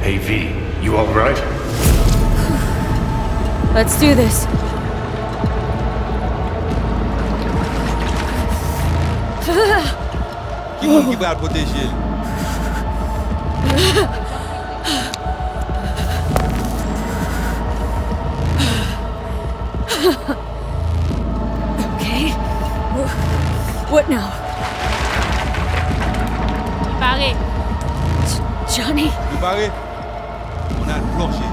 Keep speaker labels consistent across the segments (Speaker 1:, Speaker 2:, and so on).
Speaker 1: Hey V, you alright?
Speaker 2: Let's do this.
Speaker 3: Keep out with this shit.
Speaker 2: Okay. What now?
Speaker 4: Barré.
Speaker 2: Johnny?
Speaker 3: Préparé? On a le plancher.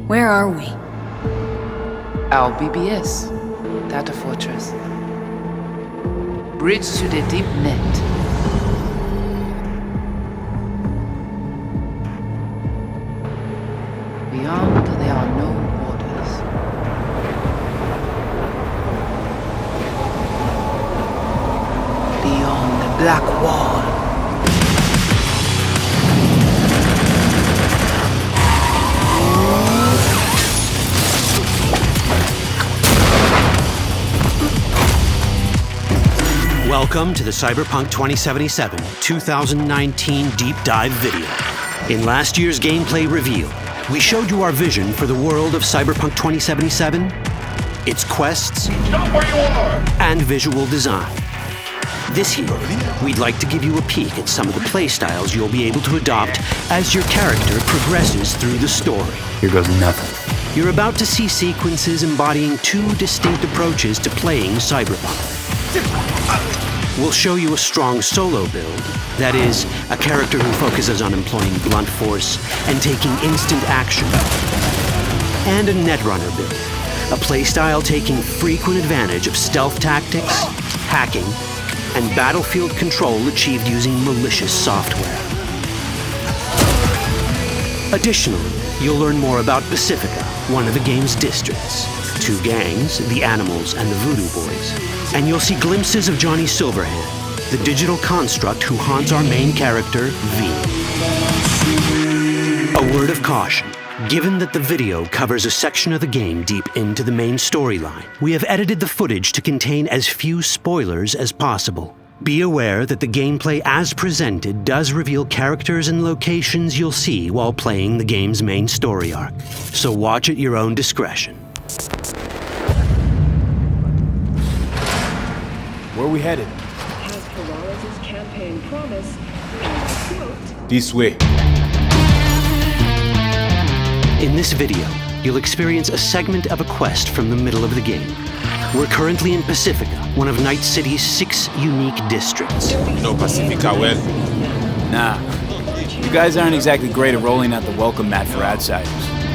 Speaker 2: Where are we?
Speaker 5: Our BBS, Data Fortress. Bridge to the deep net. Beyond, there are no borders. Beyond the black wall.
Speaker 6: Welcome to the Cyberpunk 2077 2019 Deep Dive video. In last year's gameplay reveal, we showed you our vision for the world of Cyberpunk 2077, its quests, and visual design. This year, we'd like to give you a peek at some of the playstyles you'll be able to adopt as your character progresses through the story.
Speaker 7: Here goes nothing.
Speaker 6: You're about to see sequences embodying two distinct approaches to playing Cyberpunk. We'll show you a strong solo build, that is, a character who focuses on employing blunt force and taking instant action, and a netrunner build, a playstyle taking frequent advantage of stealth tactics, hacking, and battlefield control achieved using malicious software. Additionally, you'll learn more about Pacifica, one of the game's districts, two gangs, the Animals and the Voodoo Boys, and you'll see glimpses of Johnny Silverhand, the digital construct who haunts our main character, V. A word of caution. Given that the video covers a section of the game deep into the main storyline, we have edited the footage to contain as few spoilers as possible. Be aware that the gameplay as presented does reveal characters and locations you'll see while playing the game's main story arc, so watch at your own discretion.
Speaker 7: Where are we headed?
Speaker 8: As Perales' campaign promise, quote,
Speaker 7: This way.
Speaker 6: In this video, you'll experience a segment of a quest from the middle of the game. We're currently in Pacifica, one of Night City's 6 unique districts.
Speaker 3: No Pacifica well.
Speaker 7: Nah. You guys aren't exactly great at rolling out the welcome mat for outsiders.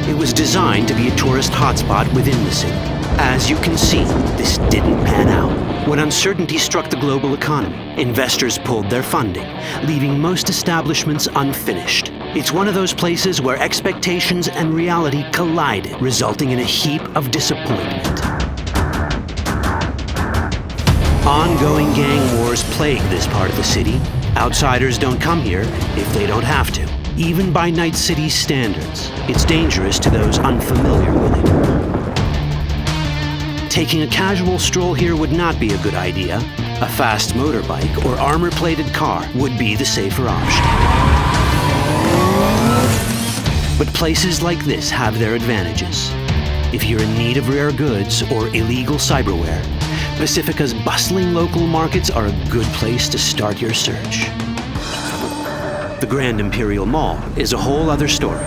Speaker 6: It was designed to be a tourist hotspot within the city. As you can see, this didn't pan out. When uncertainty struck the global economy, investors pulled their funding, leaving most establishments unfinished. It's one of those places where expectations and reality collided, resulting in a heap of disappointment. Ongoing gang wars plague this part of the city. Outsiders don't come here if they don't have to. Even by Night City's standards, it's dangerous to those unfamiliar with it. Taking a casual stroll here would not be a good idea. A fast motorbike or armor-plated car would be the safer option. But places like this have their advantages. If you're in need of rare goods or illegal cyberware, Pacifica's bustling local markets are a good place to start your search. The Grand Imperial Mall is a whole other story.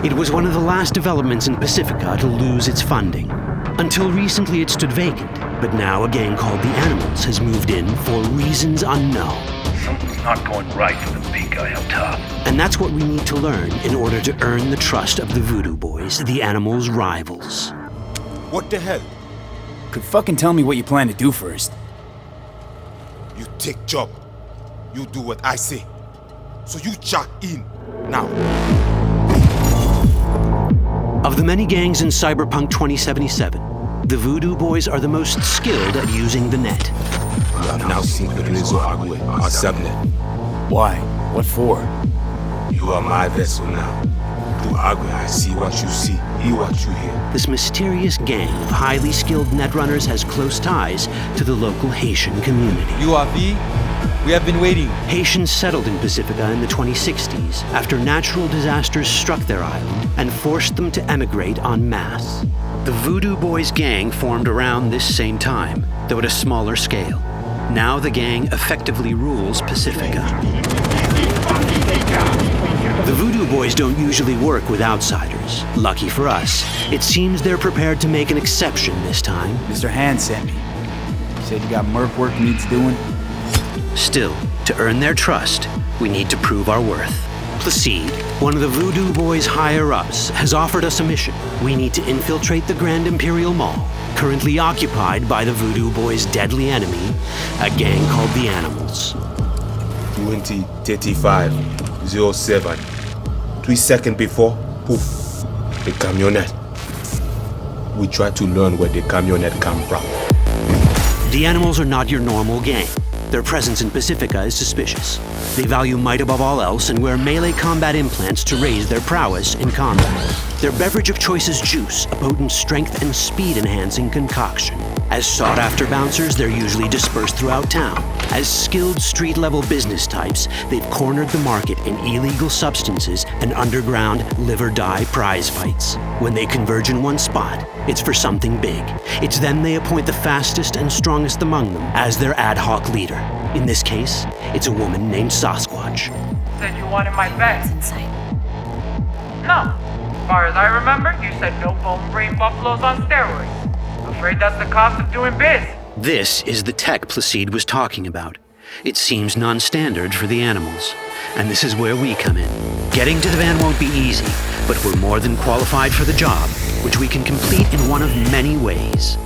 Speaker 6: It was one of the last developments in Pacifica to lose its funding. Until recently it stood vacant, but now a gang called the Animals has moved in for reasons unknown.
Speaker 1: Something's not going right for the big guy up top.
Speaker 6: And that's what we need to learn in order to earn the trust of the Voodoo Boys, the Animals' rivals.
Speaker 3: What the hell?
Speaker 7: Could fucking tell me what you plan to do first.
Speaker 3: You take job. You do what I say. So you check in now.
Speaker 6: Of the many gangs in Cyberpunk 2077, the Voodoo Boys are the most skilled at using the net.
Speaker 3: You have now seen the Rezo Agwe, our subnet.
Speaker 7: Why? What for?
Speaker 3: You are my vessel now. Through Agwe, I see what you see, hear what you hear.
Speaker 6: This mysterious gang of highly skilled netrunners has close ties to the local Haitian community.
Speaker 4: You are V? We have been waiting.
Speaker 6: Haitians settled in Pacifica in the 2060s after natural disasters struck their island and forced them to emigrate en masse. The Voodoo Boys gang formed around this same time, though at a smaller scale. Now the gang effectively rules Pacifica. The Voodoo Boys don't usually work with outsiders. Lucky for us, it seems they're prepared to make an exception this time.
Speaker 7: Mr. Hand sent me. He said you got merc work needs doing.
Speaker 6: Still, to earn their trust, we need to prove our worth. Placide, one of the Voodoo Boys' higher-ups, has offered us a mission. We need to infiltrate the Grand Imperial Mall, currently occupied by the Voodoo Boys' deadly enemy, a gang called the Animals.
Speaker 3: 20:35:07. 3 seconds before, poof, the camionette. We try to learn where the camionette come from.
Speaker 6: The Animals are not your normal gang. Their presence in Pacifica is suspicious. They value might above all else and wear melee combat implants to raise their prowess in combat. Their beverage of choice is juice, a potent strength and speed-enhancing concoction. As sought-after bouncers, they're usually dispersed throughout town. As skilled street-level business types, they've cornered the market in illegal substances and underground live-or-die prize fights. When they converge in one spot, it's for something big. It's then they appoint the fastest and strongest among them as their ad hoc leader. In this case, it's a woman named Sasquatch.
Speaker 9: Said you wanted my bed.
Speaker 2: It's insane.
Speaker 9: No. As far as I remember, you said no bone brain buffaloes on steroids. Afraid that's the cost of doing biz.
Speaker 6: This is the tech Placide was talking about. It seems non-standard for the Animals. And this is where we come in. Getting to the van won't be easy, but we're more than qualified for the job, which we can complete in one of many ways.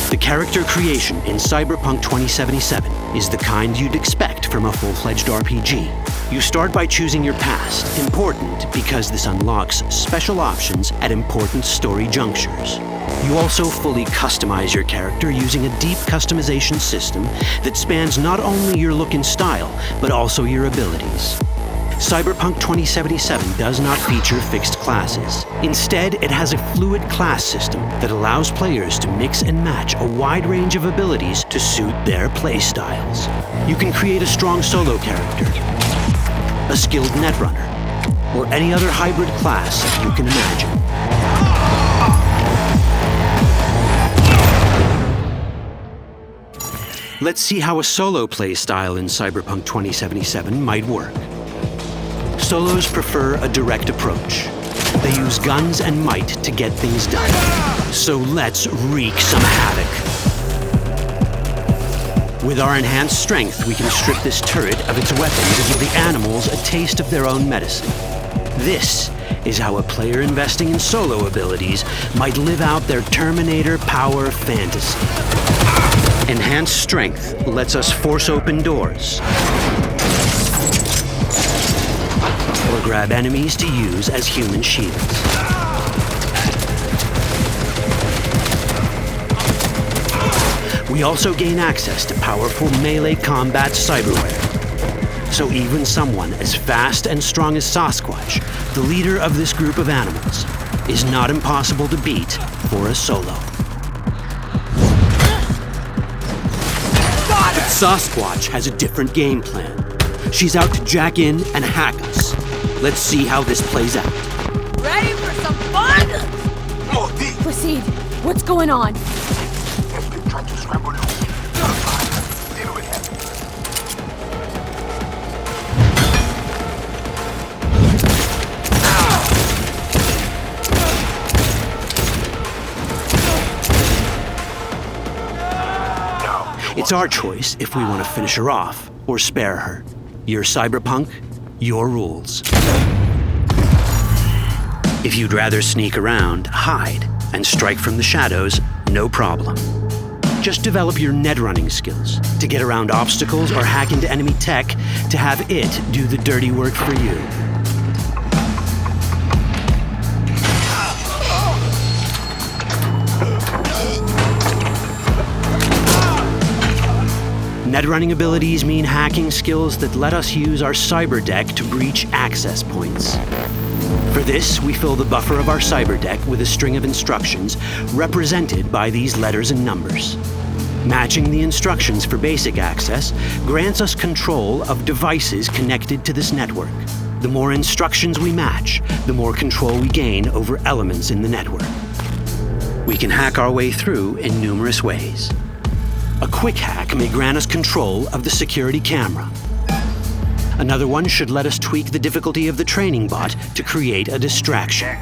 Speaker 6: The character creation in Cyberpunk 2077 is the kind you'd expect from a full-fledged RPG. You start by choosing your past, important because this unlocks special options at important story junctures. You also fully customize your character using a deep customization system that spans not only your look and style, but also your abilities. Cyberpunk 2077 does not feature fixed classes. Instead, it has a fluid class system that allows players to mix and match a wide range of abilities to suit their playstyles. You can create a strong solo character, a skilled netrunner, or any other hybrid class you can imagine. Let's see how a solo playstyle in Cyberpunk 2077 might work. Solos prefer a direct approach. They use guns and might to get things done. So let's wreak some havoc. With our enhanced strength, we can strip this turret of its weapon to give the Animals a taste of their own medicine. This is how a player investing in solo abilities might live out their Terminator power fantasy. Enhanced strength lets us force open doors, or grab enemies to use as human shields. We also gain access to powerful melee combat cyberware. So even someone as fast and strong as Sasquatch, the leader of this group of animals, is not impossible to beat for a solo. But Sasquatch has a different game plan. She's out to jack in and hack us. Let's see how this plays out.
Speaker 2: Ready for some fun? Proceed. What's going on?
Speaker 6: It's our choice if we want to finish her off or spare her. You're Cyberpunk, your rules. If you'd rather sneak around, hide, and strike from the shadows, no problem. Just develop your net running skills to get around obstacles or hack into enemy tech to have it do the dirty work for you. Net running abilities mean hacking skills that let us use our cyber deck to breach access points. For this, we fill the buffer of our cyber deck with a string of instructions represented by these letters and numbers. Matching the instructions for basic access grants us control of devices connected to this network. The more instructions we match, the more control we gain over elements in the network. We can hack our way through in numerous ways. A quick hack may grant us control of the security camera. Another one should let us tweak the difficulty of the training bot to create a distraction.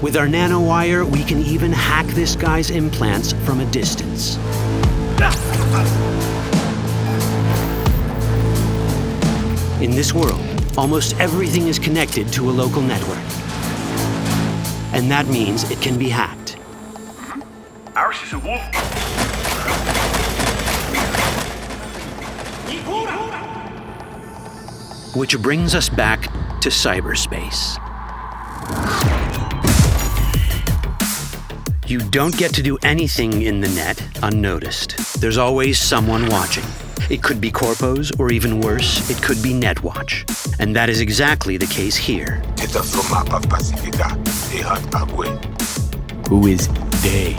Speaker 6: With our nanowire, we can even hack this guy's implants from a distance. In this world, almost everything is connected to a local network. And that means it can be hacked.
Speaker 1: Ours is a wolf.
Speaker 6: Which brings us back to cyberspace. You don't get to do anything in the net unnoticed. There's always someone watching. It could be corpos, or even worse, it could be Netwatch. And that is exactly the case here.
Speaker 3: Who is they?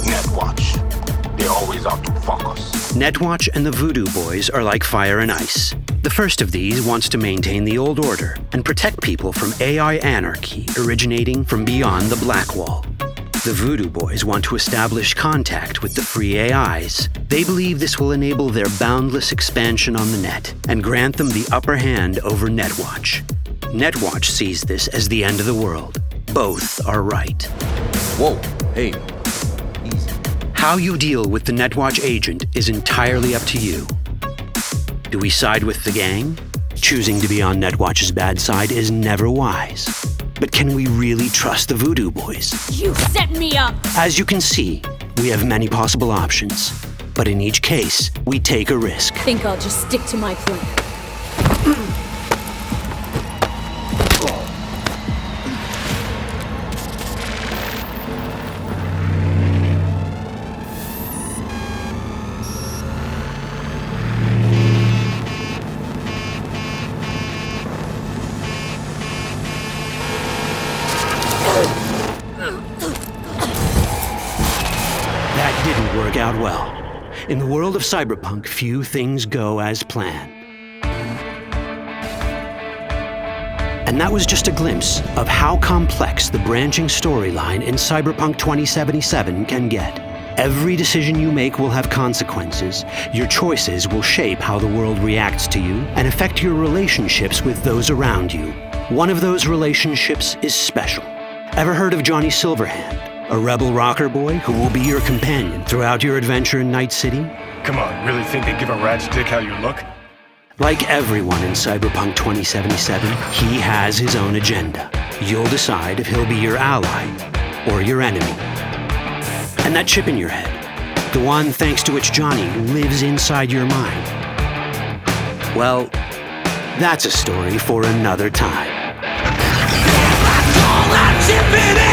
Speaker 10: Netwatch. They always out to fuck us.
Speaker 6: Netwatch and the Voodoo Boys are like fire and ice. The first of these wants to maintain the old order and protect people from AI anarchy originating from beyond the Black Wall. The Voodoo Boys want to establish contact with the free AIs. They believe this will enable their boundless expansion on the net and grant them the upper hand over Netwatch. Netwatch sees this as the end of the world. Both are right.
Speaker 3: Whoa, hey, easy.
Speaker 6: How you deal with the Netwatch agent is entirely up to you. Do we side with the gang? Choosing to be on Netwatch's bad side is never wise. But can we really trust the Voodoo Boys?
Speaker 2: You set me up!
Speaker 6: As you can see, we have many possible options. But in each case, we take a risk.
Speaker 2: Think I'll just stick to my plan.
Speaker 6: Out well. In the world of Cyberpunk, few things go as planned. And that was just a glimpse of how complex the branching storyline in Cyberpunk 2077 can get. Every decision you make will have consequences. Your choices will shape how the world reacts to you and affect your relationships with those around you. One of those relationships is special. Ever heard of Johnny Silverhand? A rebel rocker boy who will be your companion throughout your adventure in Night City?
Speaker 1: Come on, really think they give a rat's dick how you look?
Speaker 6: Like everyone in Cyberpunk 2077, he has his own agenda. You'll decide if he'll be your ally or your enemy. And that chip in your head, the one thanks to which Johnny lives inside your mind, well, that's a story for another time.
Speaker 11: All that chip in